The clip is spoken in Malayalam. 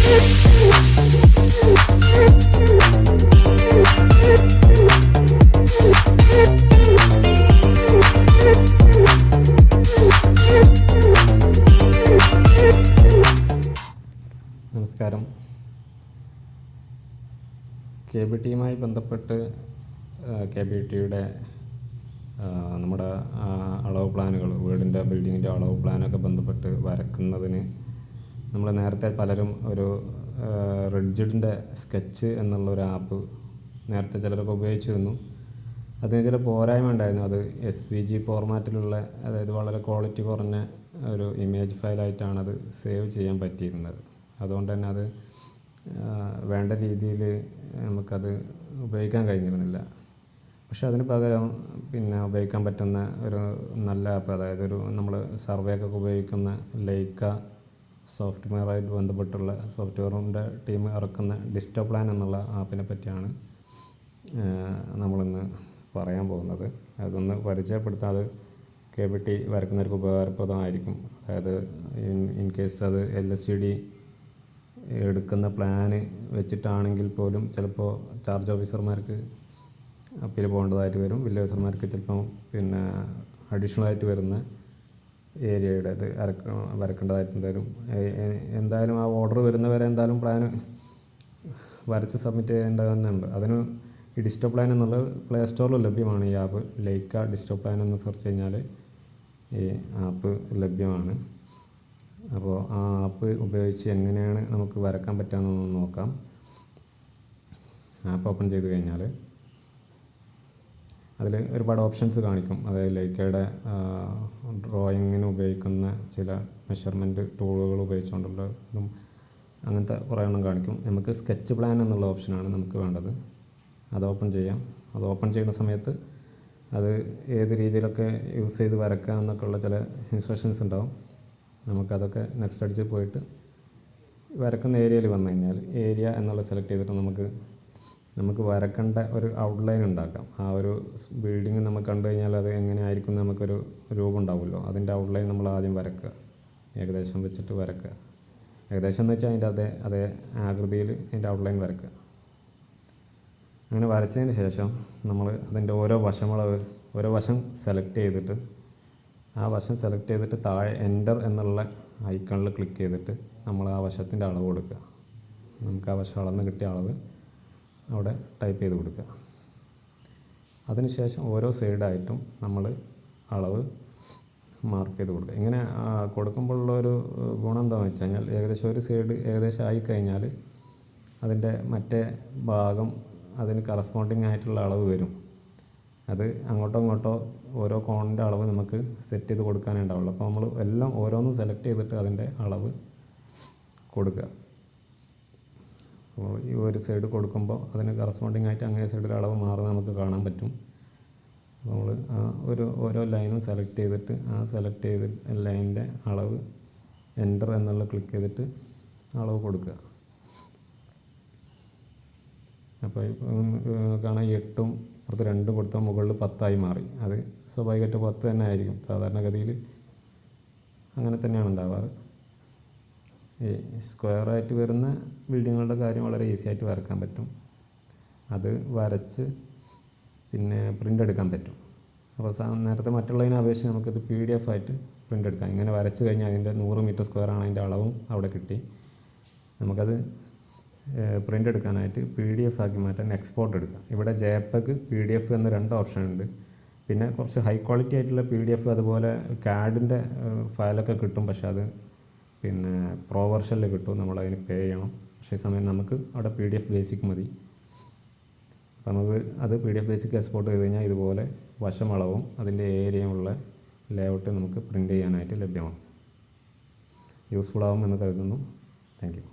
നമസ്കാരം. KBTയുമായി ബന്ധപ്പെട്ട് KBTയുടെ നമ്മുടെ അളവ് പ്ലാനുകൾ, വീടിൻ്റെ ബിൽഡിങ്ങിൻ്റെ അളവ് പ്ലാനൊക്കെ ബന്ധപ്പെട്ട് വരക്കുന്നതിന് നമ്മൾ നേരത്തെ പലരും ഒരു റിഡ്ജിഡിൻ്റെ സ്കെച്ച് എന്നുള്ളൊരു ആപ്പ് നേരത്തെ ചിലരൊക്കെ ഉപയോഗിച്ചിരുന്നു. അതിന് ചില പോരായ്മ ഉണ്ടായിരുന്നു. അത് SVG ഫോർമാറ്റിലുള്ള, അതായത് വളരെ ക്വാളിറ്റി കുറഞ്ഞ ഒരു ഇമേജ് ഫയലായിട്ടാണ് അത് സേവ് ചെയ്യാൻ പറ്റിയിരുന്നത്. അതുകൊണ്ട് തന്നെ അത് വേണ്ട രീതിയിൽ നമുക്കത് ഉപയോഗിക്കാൻ കഴിഞ്ഞിരുന്നില്ല. പക്ഷെ അതിന് പകരം ഉപയോഗിക്കാൻ പറ്റുന്ന ഒരു നല്ല ആപ്പ്, അതായത് ഒരു നമ്മൾ സർവേക്കൊക്കെ ഉപയോഗിക്കുന്ന ലൈക്ക സോഫ്റ്റ്വെയറായിട്ട് ബന്ധപ്പെട്ടുള്ള സോഫ്റ്റ്വെയറിൻ്റെ ടീം ഇറക്കുന്ന ഡിസ്റ്റോപ്ലാൻ എന്നുള്ള ആപ്പിനെ പറ്റിയാണ് നമ്മളിന്ന് പറയാൻ പോകുന്നത്. അതൊന്ന് പരിചയപ്പെടുത്താൻ അത് KBT വരക്കുന്നവർക്ക് ഉപകാരപ്രദമായിരിക്കും. അതായത് ഇൻ കേസ് അത് LSD എടുക്കുന്ന പ്ലാന് വെച്ചിട്ടാണെങ്കിൽ പോലും ചിലപ്പോൾ ചാർജ് ഓഫീസർമാർക്ക് അപ്പീൽ പോകേണ്ടതായിട്ട് വരും. വില്ലേജ് ഓഫീസർമാർക്ക് ചിലപ്പം അഡീഷണലായിട്ട് വരുന്ന ഏരിയയുടെ ഇത് വരക്കേണ്ടതായിട്ട് വരും. എന്തായാലും ആ ഓർഡർ വരുന്നവരെ എന്തായാലും പ്ലാന് വരച്ച് സബ്മിറ്റ് ചെയ്യേണ്ടത് തന്നെ ഉണ്ട്. അതിന് ഈ ഡിസ്റ്റോ പ്ലാൻ എന്നുള്ളത് പ്ലേ സ്റ്റോറിൽ ലഭ്യമാണ്. ഈ ആപ്പ് ലൈക്ക ഡിസ്റ്റോ പ്ലാൻ എന്ന് സെർച്ച് കഴിഞ്ഞാൽ ഈ ആപ്പ് ലഭ്യമാണ്. അപ്പോൾ ആ ആപ്പ് ഉപയോഗിച്ച് എങ്ങനെയാണ് നമുക്ക് വരക്കാൻ പറ്റുകയെന്നൊന്ന് നോക്കാം. ആപ്പ് ഓപ്പൺ ചെയ്ത് കഴിഞ്ഞാൽ അതിൽ ഒരുപാട് ഓപ്ഷൻസ് കാണിക്കും. അതായത് ലൈക്കയുടെ ഡ്രോയിങ്ങിന് ഉപയോഗിക്കുന്ന ചില മെഷർമെൻറ്റ് ടൂളുകൾ ഉപയോഗിച്ചുകൊണ്ടുള്ളതും അങ്ങനത്തെ കുറേ എണ്ണം കാണിക്കും. നമുക്ക് സ്കെച്ച് പ്ലാൻ എന്നുള്ള ഓപ്ഷനാണ് നമുക്ക് വേണ്ടത്. അത് ഓപ്പൺ ചെയ്യാം. അത് ഓപ്പൺ ചെയ്യുന്ന സമയത്ത് അത് ഏത് രീതിയിലൊക്കെ യൂസ് ചെയ്ത് വരക്കുക എന്നൊക്കെയുള്ള ചില ഇൻസ്ട്രക്ഷൻസ് ഉണ്ടാവും. നമുക്കതൊക്കെ നെക്സ്റ്റ് അടിച്ച് പോയിട്ട് വരക്കുന്ന ഏരിയയിൽ വന്നു കഴിഞ്ഞാൽ ഏരിയ എന്നുള്ള സെലക്ട് ചെയ്തിട്ട് നമുക്ക് വരക്കേണ്ട ഒരു ഔട്ട്ലൈൻ ഉണ്ടാക്കാം. ആ ഒരു ബിൽഡിങ് നമുക്ക് കണ്ടു കഴിഞ്ഞാൽ അത് എങ്ങനെ ആയിരിക്കും നമുക്കൊരു രൂപം ഉണ്ടാവുമല്ലോ. അതിൻ്റെ ഔട്ട്ലൈൻ നമ്മൾ ആദ്യം വരക്കുക, ഏകദേശം വെച്ചിട്ട് വരക്കുക. ഏകദേശം എന്ന് വെച്ചാൽ അതിൻ്റെ അതേ ആകൃതിയിൽ അതിൻ്റെ ഔട്ട്ലൈൻ വരക്കുക. അങ്ങനെ വരച്ചതിന് ശേഷം നമ്മൾ അതിൻ്റെ ഓരോ വശം സെലക്ട് ചെയ്തിട്ട് ആ വശം സെലക്ട് ചെയ്തിട്ട് താഴെ എൻ്റർ എന്നുള്ള ഐക്കണിൽ ക്ലിക്ക് ചെയ്തിട്ട് നമ്മൾ ആ വശത്തിൻ്റെ അളവ് കൊടുക്കുക. നമുക്ക് ആ വശം അളന്ന് കിട്ടിയ അളവ് അവിടെ ടൈപ്പ് ചെയ്ത് കൊടുക്കുക. അതിനുശേഷം ഓരോ സൈഡായിട്ടും നമ്മൾ അളവ് മാർക്ക് ചെയ്ത് കൊടുക്കുക. ഇങ്ങനെ കൊടുക്കുമ്പോഴുള്ളൊരു ഗുണം എന്താണെന്ന് വെച്ച് കഴിഞ്ഞാൽ ഏകദേശം ഒരു സൈഡ് ഏകദേശം ആയിക്കഴിഞ്ഞാൽ അതിൻ്റെ മറ്റേ ഭാഗം അതിന് കറസ്പോണ്ടിങ് ആയിട്ടുള്ള അളവ് വരും. അത് അങ്ങോട്ടോ ഇങ്ങോട്ടോ ഓരോ കോണിൻ്റെ അളവ് നമുക്ക് സെറ്റ് ചെയ്ത് കൊടുക്കാനേ ഉണ്ടാവുള്ളൂ. അപ്പോൾ നമ്മൾ എല്ലാം ഓരോന്നും സെലക്ട് ചെയ്തിട്ട് അതിൻ്റെ അളവ് കൊടുക്കുക. അപ്പോൾ ഈ ഒരു സൈഡ് കൊടുക്കുമ്പോൾ അതിന് കറസ്പോണ്ടിങ് ആയിട്ട് അങ്ങേ സൈഡിൽ അളവ് മാറുന്നത് നമുക്ക് കാണാൻ പറ്റും. നമ്മൾ ഓരോ ലൈനും സെലക്ട് ചെയ്തിട്ട് ആ സെലക്ട് ചെയ്ത് ലൈനിൻ്റെ അളവ് എൻ്റർ എന്നുള്ള ക്ലിക്ക് ചെയ്തിട്ട് അളവ് കൊടുക്കുക. അപ്പോൾ കാണാൻ 8ഉം പുറത്ത് 2 കൊടുത്താൽ മുകളിൽ 10 മാറി. അത് സ്വാഭാവികമായിട്ട് 10 തന്നെ ആയിരിക്കും. സാധാരണഗതിയിൽ അങ്ങനെ തന്നെയാണ് ഉണ്ടാവാറ്. ഈ സ്ക്വയറായിട്ട് വരുന്ന ബിൽഡിങ്ങുകളുടെ കാര്യം വളരെ ഈസി ആയിട്ട് വരക്കാൻ പറ്റും. അത് വരച്ച് പ്രിൻ്റ് എടുക്കാൻ പറ്റും. അപ്പോൾ നേരത്തെ മറ്റുള്ളതിനെ അപേക്ഷിച്ച് നമുക്കിത് PDF ആയിട്ട് പ്രിൻ്റ് എടുക്കാം. ഇങ്ങനെ വരച്ച് കഴിഞ്ഞാൽ അതിൻ്റെ 100 മീറ്റർ സ്ക്വയറാണ് അതിൻ്റെ അളവും അവിടെ കിട്ടി. നമുക്കത് പ്രിൻ്റ് എടുക്കാനായിട്ട് PDF ആക്കി മാറ്റാൻ എക്സ്പോർട്ട് എടുക്കാം. ഇവിടെ JPEG, PDF എന്ന 2 ഓപ്ഷൻ ഉണ്ട്. പിന്നെ കുറച്ച് ഹൈ ക്വാളിറ്റി ആയിട്ടുള്ള PDF അതുപോലെ CADൻ്റെ ഫയലൊക്കെ കിട്ടും. പക്ഷേ അത് പ്രോ വെർഷനിൽ കിട്ടും. നമ്മളതിന് പേ ചെയ്യണം. പക്ഷേ ഈ സമയം നമുക്ക് അവിടെ PDF ബേസിക് മതി. അപ്പോൾ നമുക്ക് അത് PDF ബേസിക് എക്സ്പോർട്ട് ചെയ്ത് കഴിഞ്ഞാൽ ഇതുപോലെ വശമളവും അതിൻ്റെ ഏരിയയുമുള്ള ലേഔട്ട് നമുക്ക് പ്രിൻ്റ് ചെയ്യാനായിട്ട് ലഭ്യമാണ്. യൂസ്ഫുൾ ആവും എന്ന് കരുതുന്നു. Thank you.